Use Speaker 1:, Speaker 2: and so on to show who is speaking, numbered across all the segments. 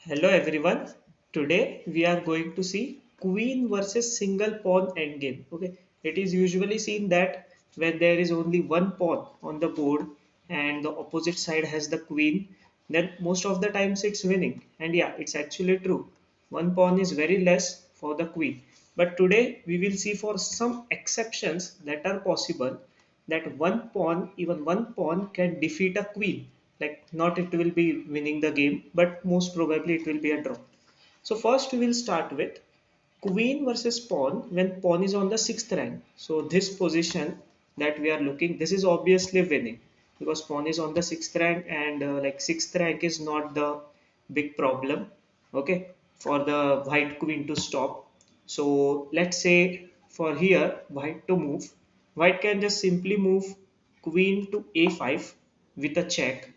Speaker 1: Hello everyone. Today we are going to see queen versus single pawn endgame. Okay, it is usually seen that when there is only one pawn on the board and the opposite side has the queen, then most of the times it's winning. And yeah, it's actually true. One pawn is very less for the queen. But today we will see for some exceptions that are possible that one pawn, even one pawn can defeat a queen. Like not it will be winning the game, but most probably it will be a draw. So first we will start with queen versus pawn when pawn is on the 6th rank. So this position that we are looking, this is obviously winning because pawn is on the 6th rank and like 6th rank is not the big problem. Okay, for the white queen to stop. So let's say for here white to move, white can just simply move queen to a5 with a check.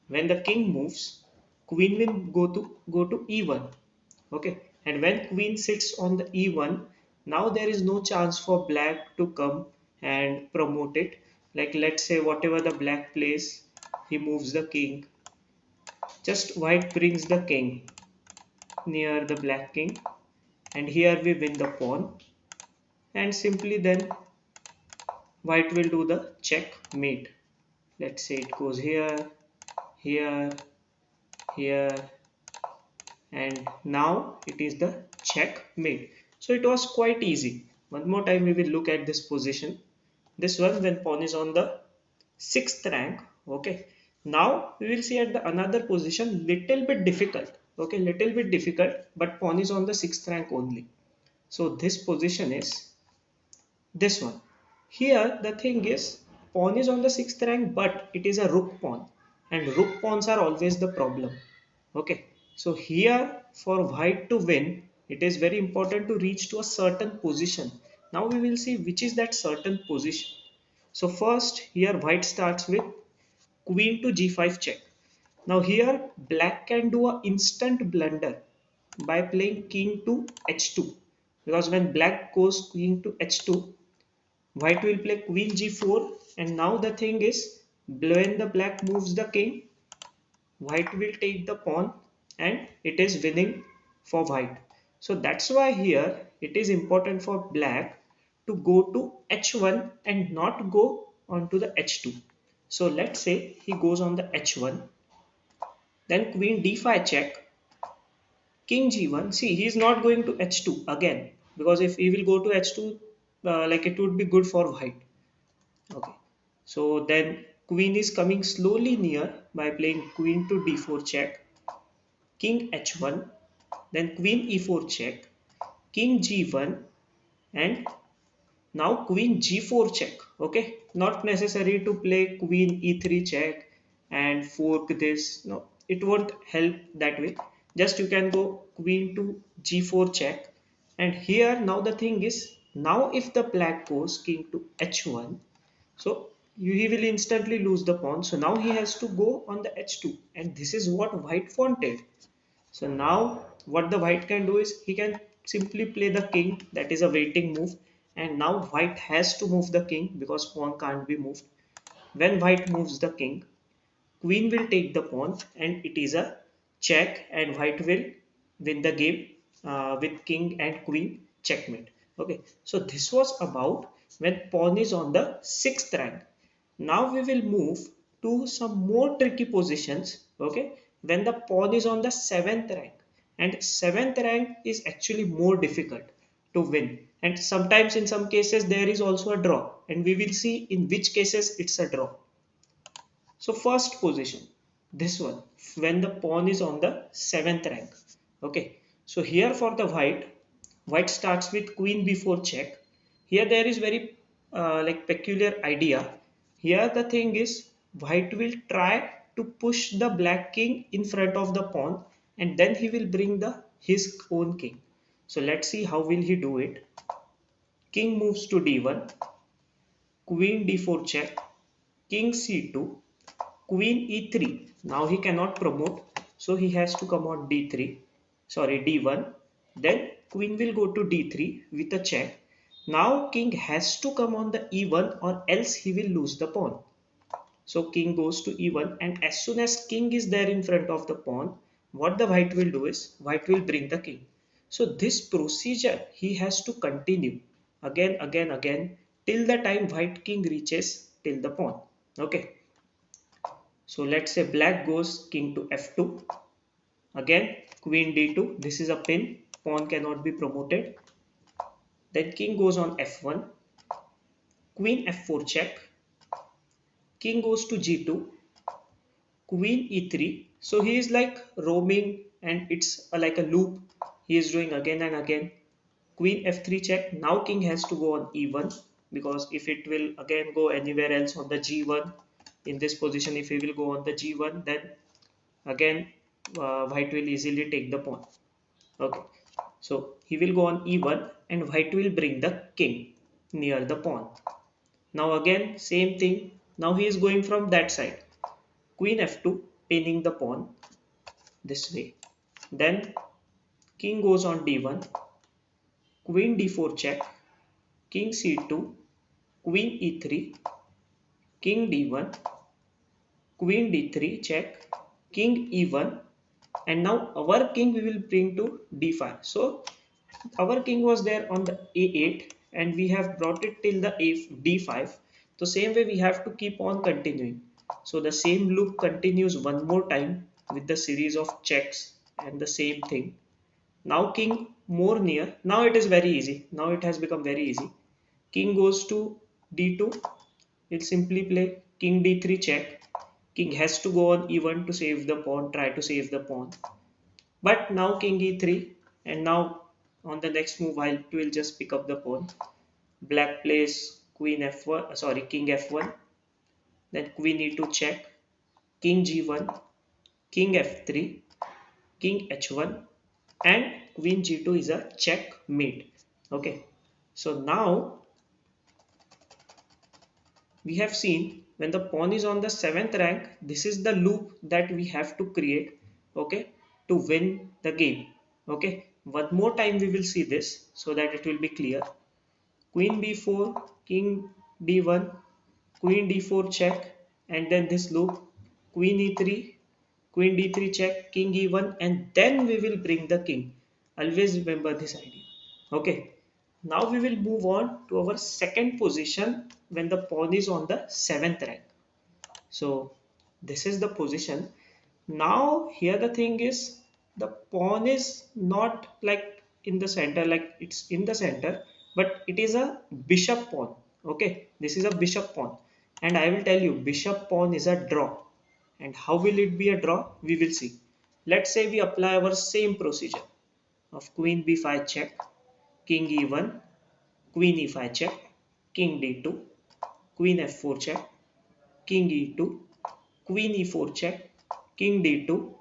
Speaker 1: When the king moves, queen will go to e1. Okay, and when queen sits on the e1, now there is no chance for black to come and promote it. Like let's say whatever the black plays, he moves the king. Just white brings the king near the black king, and here we win the pawn. And simply then white will do the checkmate. Let's say it goes here, here, here, and now it is the checkmate. So it was quite easy. One more time we will look at this position. This one when pawn is on the 6th rank. Okay, now we will see at the another position little bit difficult. Okay, little bit difficult, but pawn is on the 6th rank only. So this position is this one. Here the thing is pawn is on the 6th rank, but it is a rook pawn, and rook pawns are always the problem. Okay, so here for white to win, it is very important to reach to a certain position. Now we will see which is that certain position. So first here white starts with queen to g5 check. Now here black can do a instant blunder by playing king to h2, because when black goes queen to h2, white will play queen g4, and now the thing is when the black moves the king, white will take the pawn and it is winning for white. So that's why here it is important for black to go to h1 and not go onto the h2. So let's say he goes on the h1, then queen d5 check, king g1. See, he is not going to h2 again, because if he will go to h2, like it would be good for white. Okay, so then queen is coming slowly near by playing queen to d4 check, king h1, then queen e4 check, king g1, and now queen g4 check. Okay, not necessary to play queen e3 check and fork this. No, it won't help that way. Just you can go queen to g4 check, and here now the thing is, now if the black goes king to h1, so he will instantly lose the pawn. So now he has to go on the h2, and this is what white wanted. So now what the white can do is he can simply play the king, that is a waiting move, and now white has to move the king because pawn can't be moved. When white moves the king, queen will take the pawn and it is a check, and white will win the game with king and queen checkmate. Okay, so this was about when pawn is on the 6th rank. Now we will move to some more tricky positions. Okay, when the pawn is on the 7th rank, and 7th rank is actually more difficult to win, and sometimes in some cases there is also a draw, and we will see in which cases it's a draw. So first position, this one, when the pawn is on the 7th rank. Okay, so here for the white starts with queen b4 check. Here there is very like peculiar idea. Here the thing is white will try to push the black king in front of the pawn, and then he will bring the his own king. So let's see how will he do it. King moves to d1, queen d4 check, king c2, queen e3. Now he cannot promote, so he has to come on d3, sorry d1. Then queen will go to d3 with a check. Now king has to come on the e1 or else he will lose the pawn. So king goes to e1, and as soon as king is there in front of the pawn, what the white will do is white will bring the king. So this procedure he has to continue again till the time white king reaches till the pawn. Okay, so let's say black goes king to f2. Again queen d2, this is a pin, pawn cannot be promoted. Then king goes on f1, queen f4 check, king goes to g2, queen e3. So he is like roaming and it's like a loop. He is doing again and again. Queen f3 check. Now king has to go on e1, because if it will again go anywhere else on the g1, in this position if he will go on the g1, then again white will easily take the pawn. Okay, so he will go on e1 and white will bring the king near the pawn. Now again same thing. Now he is going from that side. Queen f2 pinning the pawn this way. Then king goes on d1, queen d4 check, king c2, queen e3, king d1, queen d3 check, king e1, and now our king we will bring to d5. So our king was there on the a8 and we have brought it till the d5. So same way we have to keep on continuing. So the same loop continues one more time with the series of checks and the same thing. Now king more near. Now it is very easy. Now it has become very easy. King goes to d2. We'll simply play king d3 check. King has to go on e1 to save the pawn, try to save the pawn. But now king e3, and now on the next move I will just pick up the pawn. Black plays queen f1, sorry, king f1. Then queen e2 check. King g1, king f3, king h1, and queen g2 is a checkmate. Okay, so now we have seen when the pawn is on the 7th rank, this is the loop that we have to create, okay, to win the game. Okay, one more time we will see this so that it will be clear. Queen b4, king d1, queen d4 check, and then this loop, queen e3, queen d3 check, king e1, and then we will bring the king. Always remember this idea. Okay, now we will move on to our second position when the pawn is on the 7th rank. So this is the position. Now here the thing is, the pawn is not like in the center, like it's in the center, but it is a bishop pawn. Okay, this is a bishop pawn, and I will tell you bishop pawn is a draw. And how will it be a draw? We will see. Let's say we apply our same procedure of queen b5 check, king e1, queen e5 check, king d2, queen f4 check, king e2, queen e4 check, king d2,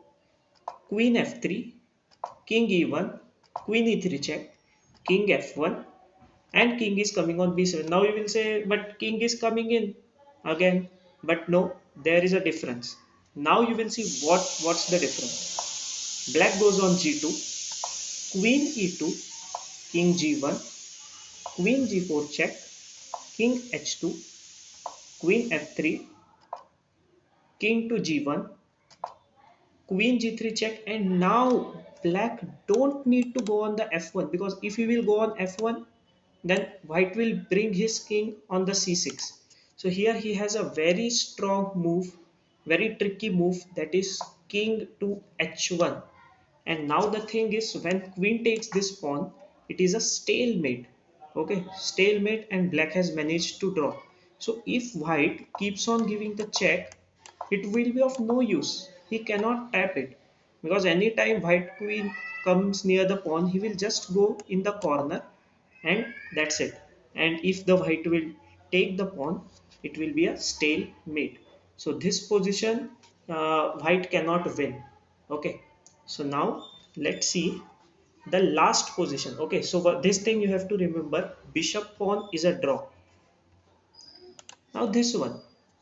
Speaker 1: queen f3, king e1, queen e3 check, king f1, and king is coming on b7. Now you will say, but king is coming in again. But no, there is a difference. Now you will see what's the difference. Black goes on g2, queen e2, king g1, queen g4 check, king h2, queen f3, king to g1, queen g3 check, and now black don't need to go on the f1, because if he will go on f1, then white will bring his king on the c6. So here he has a very strong move, very tricky move, that is king to h1. And now the thing is, when queen takes this pawn, it is a stalemate. Okay, stalemate, and black has managed to draw. So if white keeps on giving the check, it will be of no use. He cannot tap it, because anytime white queen comes near the pawn, he will just go in the corner, and that's it. And if the white will take the pawn, it will be a stalemate. So this position, white cannot win. Okay, so now let's see the last position. Okay, so for this thing you have to remember, bishop pawn is a draw. Now this one,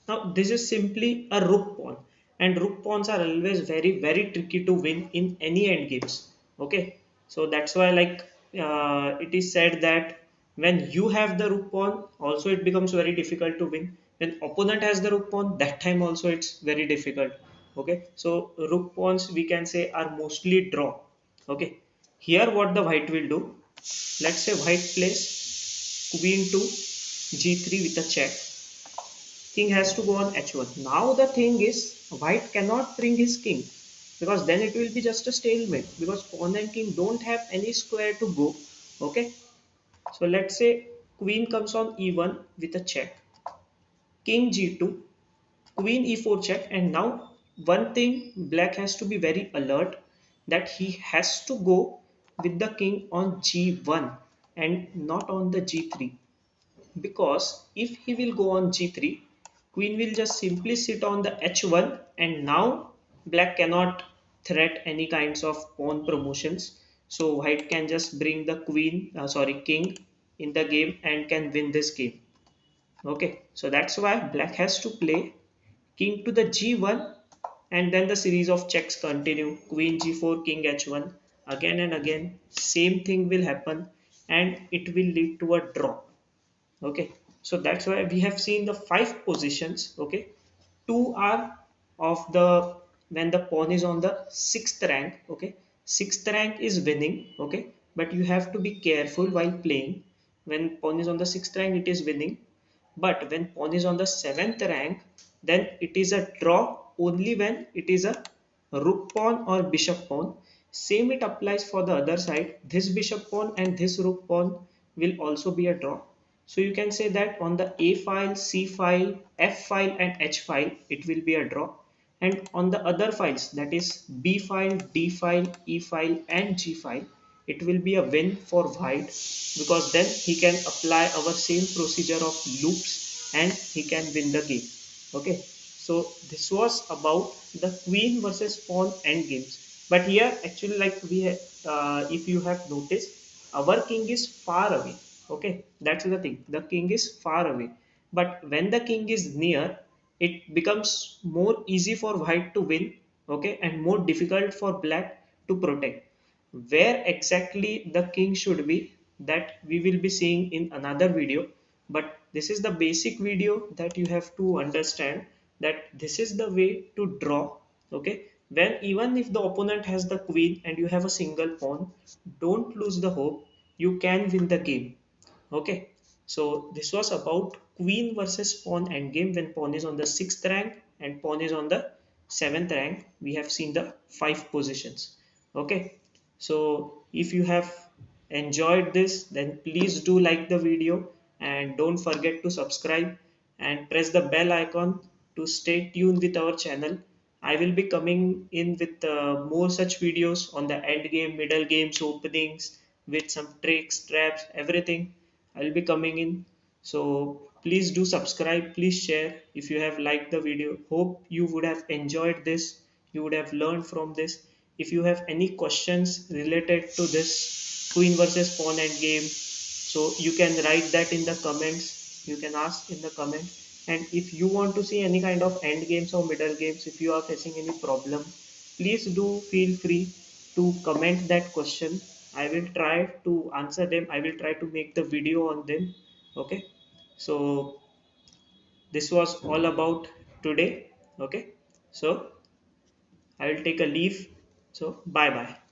Speaker 1: now this is simply a rook pawn, and rook pawns are always very tricky to win in any end games. Okay, so that's why, like, it is said that when you have the rook pawn, also it becomes very difficult to win. When opponent has the rook pawn, that time also it's very difficult. Okay, so rook pawns we can say are mostly draw. Okay, here what the white will do, let's say white plays queen to g3 with a check. King has to go on h1. Now the thing is white cannot bring his king, because then it will be just a stalemate, because pawn and king don't have any square to go. Okay, so let's say queen comes on e1 with a check, king g2, queen e4 check. And now one thing black has to be very alert, that he has to go with the king on g1 and not on the g3, because if he will go on g3, queen will just simply sit on the h1, and now black cannot threat any kinds of pawn promotions. So white can just bring the king in the game and can win this game. Okay, so that's why black has to play king to the g1, and then the series of checks continue, queen g4, king h1, again and again same thing will happen, and it will lead to a draw. Okay, so that's why we have seen the five positions. Okay, two are of the when the pawn is on the sixth rank. Okay, sixth rank is winning. Okay, but you have to be careful while playing. When pawn is on the sixth rank, it is winning, but when pawn is on the seventh rank, then it is a draw only when it is a rook pawn or bishop pawn. Same it applies for the other side. This bishop pawn and this rook pawn will also be a draw. So you can say that on the A file, C file, F file and H file, it will be a draw. And on the other files, that is B file, D file, E file and G file, it will be a win for white, because then he can apply our same procedure of loops and he can win the game. Okay, so this was about the queen versus pawn end games. But here actually, like if you have noticed, our king is far away. Okay, that's the thing, the king is far away. But when the king is near, it becomes more easy for white to win. Okay, and more difficult for black to protect. Where exactly the king should be, that we will be seeing in another video. But this is the basic video that you have to understand, that this is the way to draw. Okay, when even if the opponent has the queen and you have a single pawn, don't lose the hope, you can win the game. Okay, so this was about queen versus pawn endgame when pawn is on the sixth rank and pawn is on the seventh rank. We have seen the five positions. Okay, so if you have enjoyed this, then please do like the video and don't forget to subscribe and press the bell icon to stay tuned with our channel. I will be coming in with more such videos on the end game, middle games, openings, with some tricks, traps, everything. I'll be coming in. So please do subscribe, please share if you have liked the video. Hope you would have enjoyed this, you would have learned from this. If you have any questions related to this queen versus pawn end game, so you can write that in the comments. You can ask in the comment. And if you want to see any kind of end games or middle games, if you are facing any problem, please do feel free to comment that question. I will try to answer them. I will try to make the video on them. Okay, so this was all about today. Okay, so I will take a leave. So bye bye.